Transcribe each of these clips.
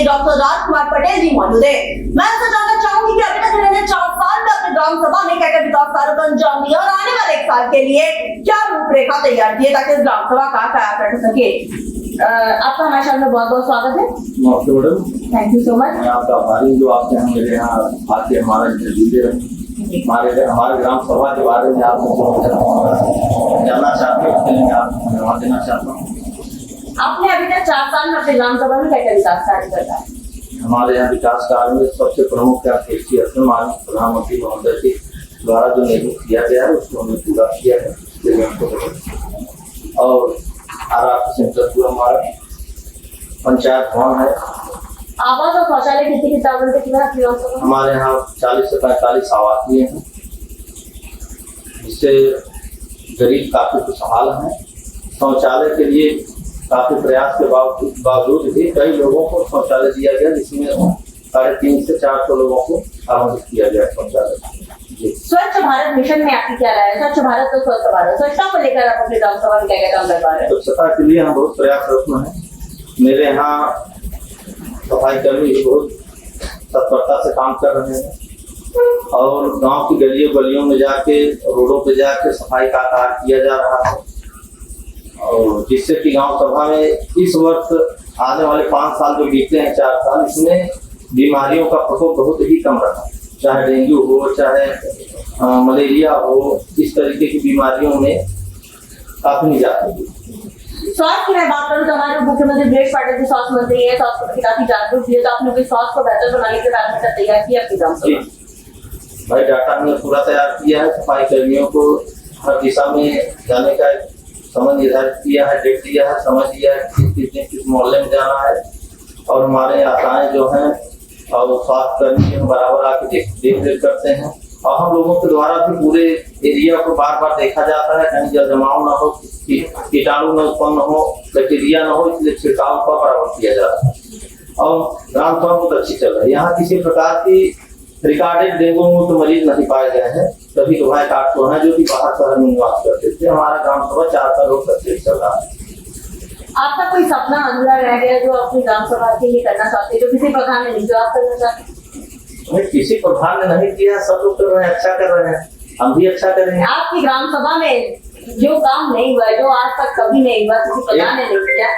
लिए डॉक्टर राजकुमार पटेल जी मौजूद है। मैं आपसे जानना चाहूंगी कि अभी तक इन्होंने 4 साल में अपने ग्राम सभा में क्या क्या विकास कार्यों को अंजाम दिया और आने वाले 1 साल के लिए क्या रूपरेखा तैयार की है ताकि इस ग्राम सभा का कायाकल्प कर सके। आपका हमारे शहर में बहुत बहुत स्वागत है। नमस्ते madam, thank you so much. मैं आपका आभारी जो आपने हम मेरे यहाँ आके हमारा इंटरव्यू दे रहे हैं। हमारे ग्राम सभा के बारे में आप जानना चाहते हैं, उसके लिए मैं आपको धन्यवाद देना चाहता हूँ। आपने अभी तक 4 साल में अपने ग्राम सभा में क्या क्या विकास कार्य करता है? हमारे यहाँ विकास कार्य में सबसे प्रमुख माननीय प्रधानमंत्री महोदय के द्वारा जो निर्मित किया गया है उसको हमने पूरा किया है। और आरआर सेंटर पूरा हमारा पंचायत भवन है। आवास और शौचालय कितनी हमारे यहाँ 40 से 45 आवासीय हैं, जिससे गरीब काफी खुशहाल हैं। शौचालय के लिए काफी प्रयास के बावजूद भी कई लोगों को शौचालय दिया गया, जिसमें 350 से 400 लोगों को आमंत्रित किया गया शौचालय। स्वच्छ भारत मिशन में आपकी क्या राय है? स्वच्छ भारत तो स्वच्छ भारत, स्वच्छता को लेकर आप अपने ग्राम सभा में क्या क्या काम कर पा रहे हैं? स्वच्छता के लिए हम बहुत प्रयासरत हैं। मेरे यहाँ सफाई कर्मी भी बहुत तत्परता से काम कर रहे हैं और गांव की गलियों में जाके, रोडों पे जाके सफाई का कार्य किया जा रहा है। और जिससे कि गांव सभा में इस वर्ष आने वाले 5 साल जो बीते हैं, 4 साल, इसमें बीमारियों का प्रकोप बहुत ही कम रहा। चाहे डेंगू हो, चाहे मलेरिया हो, इस तरीके की बीमारियों में काफी निजात मिली। स्वास्थ्य की मैं बात करूँ तो हमारे मुख्यमंत्री ब्रजेश पाटिल जी स्वास्थ्य मंत्री है, स्वास्थ्य प्रति काफी जागरूक है, तो आपने अपने स्वास्थ्य को बेहतर बनाने के लिए तैयार किया अपनी ग्राम सभा? भाई, डाटा हमने पूरा तैयार किया है। सफाई कर्मियों को हर दिशा में जाने का समय निर्धारित किया है, डेट दिया है, समय दिया है किस मोहल्ले में जाना है। और हमारे आशाएं जो हैं और स्वास्थ्य कर्मी बराबर आके देख रेख करते हैं। और हम लोगों के द्वारा भी पूरे एरिया को बार बार देखा जाता है, कहीं जल जमाव न हो, कीटाणु न उत्पन्न हो, बैक्टीरिया न हो, इसलिए छिड़काव का बराबर किया जाता है। और ग्राम सभा बहुत अच्छी चल रही है। यहाँ किसी प्रकार की रिकॉर्डेड डेंगू मुक्त मरीज नहीं पाए गए हैं। सभी दुहाई काटो हैं जो कि बाहर शहर में निवास करते थे। हमारा ग्राम सभा 4 साल रोज तक चल रहा है। आपका कोई सपना अधूरा रह गया जो अपनी ग्राम सभा के लिए करना चाहते, जो किसी प्रधान ने नहीं, जो आप करना चाहते? किसी प्रधान ने नहीं किया, सब लोग कर रहे हैं, अच्छा कर रहे हैं, हम भी अच्छा करेंगे। आपकी ग्राम सभा में जो काम नहीं हुआ, जो आज तक कभी नहीं हुआ, किसी प्रधान ने नहीं किया,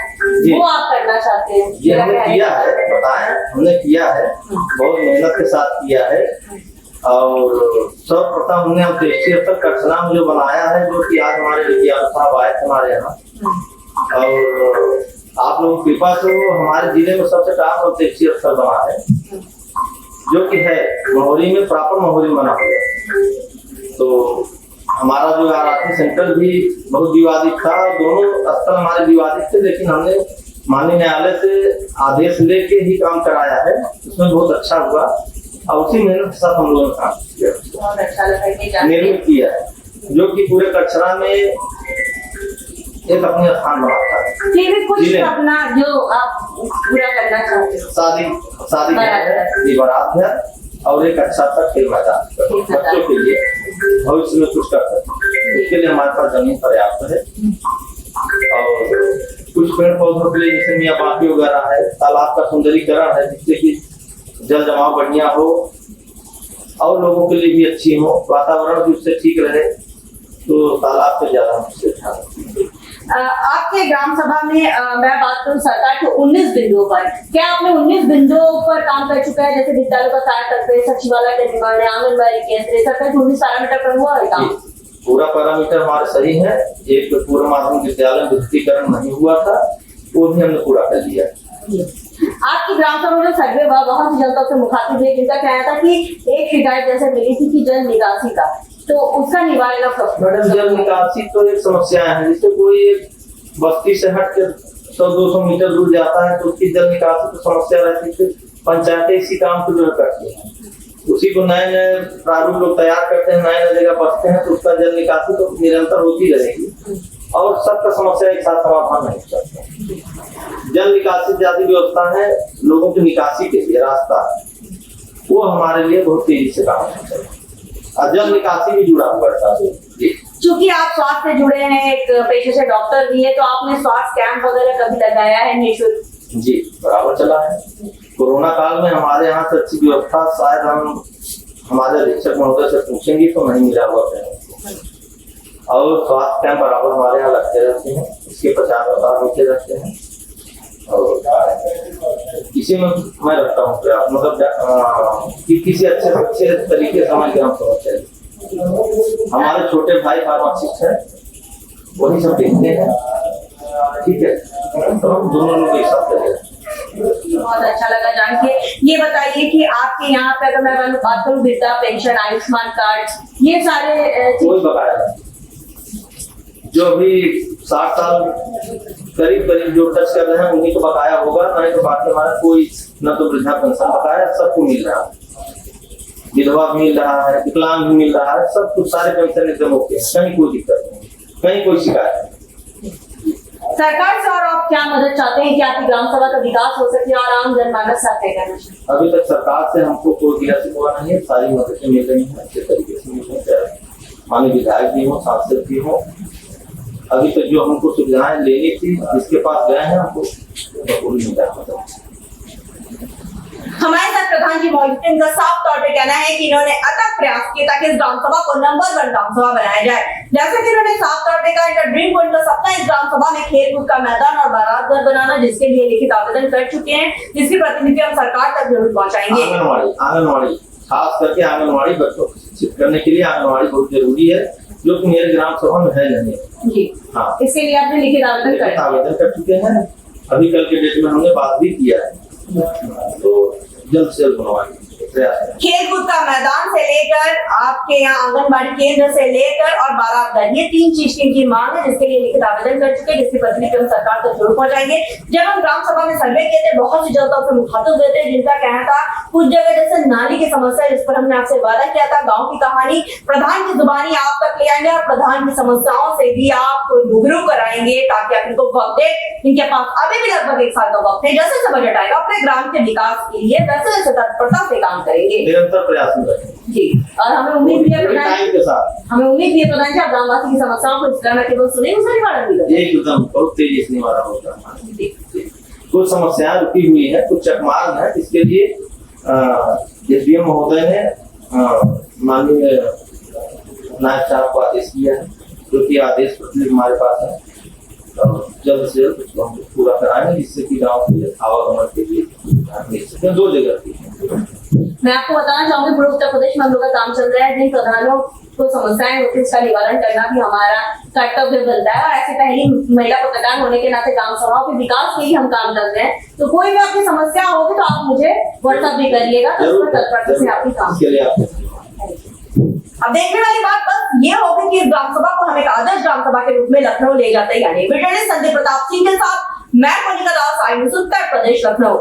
वो आप करना चाहते हैं? ये हमने किया है, बताएं, हमने किया है, बहुत मेहनत के साथ किया है। और सर्वप्रथम हमने अंतर्राष्ट्रीय स्तर कचरा में जो बनाया है, जो कि आज हमारे विज्ञान साहब आए थे हमारे यहाँ, और आप लोगों की कृपा से वो हमारे जिले में सबसे टॉप अंतर्राष्ट्रीय स्तर बना है, जो कि है महोरी में, प्रॉपर महोरी बना हुआ है। तो हमारा जो आरआर सेंटर भी बहुत विवादित था, दोनों स्तर हमारे विवादित थे, लेकिन हमने माननीय न्यायालय से आदेश लेके ही काम कराया है। उसमें बहुत अच्छा हुआ और उसी मेहनत के साथ हम लोगों ने काम किया, बहुत अच्छा लगा, निर्मित किया है, जो कि पूरे कचरा में एक अपने स्थान बनाता है। कुछ अपना जो आप पूरा करना चाहते हो? शादी है, बारात है और एक अच्छा सा खेल मैदान बच्चों के लिए भविष्य में कुछ कर सकते हैं। उसके लिए हमारे पास जमीन पर्याप्त है और कुछ पेड़ पौधों के लिए जैसे मियावाकी वगैरह है, तालाब का सुंदरीकरण है, जिससे कि जल जमाव बढ़िया हो और लोगों के लिए भी अच्छी हो, वातावरण भी उससे ठीक रहे, तो तालाब से ज्यादा मुझसे ध्यान। आपके ग्राम सभा में मैं बात करूं सरकार के 19 बिंदुओं पर, क्या आपने 19 बिंदुओं पर काम कर चुका है? जैसे विद्यालयों का कार्य, सचिवालय का निर्माण, आंगनबाड़ी केंद्र, सरकार के 19 पैरामीटर पर हुआ है काम? पूरा पैरामीटर हमारे सही है। एक पूर्व माध्यमिक विद्यालय में विद्युतीकरण नहीं हुआ था, वो भी हमने पूरा कर लिया। आपकी ग्राम सभा में सर्वे हुआ, बहुत सी जनता से मुखातिब हुए, जिनका कहना था कि एक शिकायत जैसे मिली थी कि जल निकासी का, तो उसका निवारण मैडम, जल निकासी तो एक समस्या है। जैसे कोई एक बस्ती से हट के 100-200 मीटर दूर जाता है तो उसकी जल निकासी तो समस्या रहती है। पंचायतें इसी काम को जो करती है, उसी को नए नए प्रारूप लोग तैयार करते हैं, नए नए जगह बसते हैं, तो उसका जल निकासी तो निरंतर होती रहेगी और सबका समस्या एक साथ समाधान नहीं हो सकता। जल निकासी ज्यादा व्यवस्था है, लोगों की निकासी के लिए रास्ता वो हमारे लिए बहुत तेजी से काम करता है। जल निकासी भी जुड़ा हुआ है। चूंकि आप स्वास्थ्य से जुड़े हैं, एक पेशे से डॉक्टर भी है, तो आपने स्वास्थ्य कैंप वगैरह कभी लगाया है निःशुल्क? जी बराबर चला है। कोरोना काल में हमारे यहाँ से अच्छी व्यवस्था शायद हम हमारे अधीक्षक महोदय से पूछेंगे तो नहीं मिला हुआ है। और स्वास्थ्य कैंप बराबर हमारे यहाँ लगते रहते हैं, इसके प्रचार प्रसार होते रहते हैं और इसी में मैं रखता हूँ प्रयास, मतलब कि किसी अच्छे तरीके से हमारे ग्राम सभा चले। हमारे छोटे भाई फार्मासिस्ट है, वही सब देखते हैं, ठीक है, तो हम दोनों लोग एक साथ चले। बहुत अच्छा लगा जान के। ये बताइए कि आपके यहाँ पे अगर मैं बात करूँ वृद्धा पेंशन, आयुष्मान कार्ड, ये सारे कोई बकाया नहीं। जो अभी 60 साल करीब जो टच कर रहे हैं उन्हीं को बकाया होगा, नहीं तो बाकी हमारा कोई न तो वृद्धा पेंशन बकाया, सबको मिल रहा है, विधवा मिल रहा है, विकलांग भी मिल रहा है, सब कुछ सारे पेंशन एकदम ओके, कहीं कोई दिक्कत नहीं, कहीं कोई शिकायत नहीं। सरकार से और आप क्या मदद चाहते हैं कि आपकी ग्राम सभा का विकास हो सके और आम जनमानस साथ तय करना चाहिए? अभी तक सरकार से हमको कोई गिला शिकवा नहीं है, सारी मददें मिल रही हैं अच्छे तरीके से मिल रही है, माननीय विधायक भी हो, सांसद भी हो। अभी तक जो हमको सुविधाएं लेनी थी, जिसके पास गए हैं हमको पूरी मिल रहा है। हमारे साथ प्रधान जी मौजूद हैं, इनका साफ तौर पे कहना है कि इन्होंने अथक प्रयास किए ताकि इस ग्राम सभा को नंबर 1 ग्राम सभा बनाया जाए। जैसे कि इन्होंने साफ तौर पे कहा, इनका ड्रीम पॉइंट का सपना इस ग्राम सभा में खेल कूद का मैदान और बारात घर बनाना, जिसके लिए लिखित आवेदन कर चुके हैं, जिसकी प्रतिनिधि हम सरकार तक जरूर पहुंचाएंगे। आंगनबाड़ी खास करके आंगनबाड़ी बच्चों को शिक्षित करने के लिए आंगनबाड़ी बहुत जरूरी है, जो कि मेरे ग्राम सभा में है नहीं। जी हाँ, इसके लिए आपने लिखित आवेदन कर चुके हैं। अभी कल के डेट में हमने बात भी किया है, तो जल्द से जल्द बनवाएंगे। खेल कूद का मैदान से लेकर आपके यहाँ आंगनबाड़ी केंद्र से लेकर और बारात घर, ये 3 चीज की मांग है, जिसके लिए लिखित आवेदन कर चुके हैं, जिसकी प्रतिनिधि हम सरकार तक जरूर पहुंचाएंगे। जब हम ग्राम सभा में सर्वे किए थे, बहुत सी जनता से मुखातिब हुए थे, जिनका कहना था कुछ जगह जैसे नाली की समस्या, जिस पर हमने आपसे वादा किया था, गाँव की कहानी प्रधान की जुबानी आप तक ले आएंगे और प्रधान की समस्याओं से भी आपको रूबरू कराएंगे, ताकि आप इनको वक्त दे। इनके पास अभी भी लगभग 1 साल का वक्त है, जैसे से बजट आएगा अपने ग्राम के विकास के लिए वैसे वैसे तत्परता से काम करेंगे, निरंतर प्रयास में रहेंगे। जी। और हमें उम्मीद भी है प्रधान के साथ, हमें उम्मीद भी है प्रधान जी, आप ग्रामवासी की समस्याओं को इस तरह में केवल सुने, उसका निवारण भी करेंगे। एकदम बहुत तेजी से निवारण होगा। कुछ समस्याएं रुकी हुई है, कुछ चकमार है, इसके लिए एसडीएम महोदय ने माननीय नायब साहब को आदेश किया है, जो कि आदेश पत्र हमारे पास है, जल्द से जल्द उसको हम पूरा कराएंगे, जिससे कि गाँव के आवागमन के लिए 2 जगह की। मैं आपको बताना चाहूंगी, पूरे उत्तर प्रदेश में हम लोग का काम चल रहा है, जिन प्रधानों को समस्याएं होती है उसका निवारण करना भी हमारा कर्तव्य बनता है। और ऐसे पहली महिला पत्रकार होने के नाते ग्राम सभाओं के विकास के लिए हम काम कर रहे हैं, तो कोई भी आपकी समस्या होगी तो आप मुझे व्हाट्सएप भी करिएगा, तो उसमें तत्परता से आपकी काम। अब देखने वाली बात बस ये होगी कि इस ग्राम सभा को हम एक आदर्श ग्राम सभा के रूप में लखनऊ ले जाते हैं, यानी ब्रिटेन संजय प्रताप सिंह के साथ मैं मोनिका दास, आई न्यूज़ उत्तर प्रदेश, लखनऊ।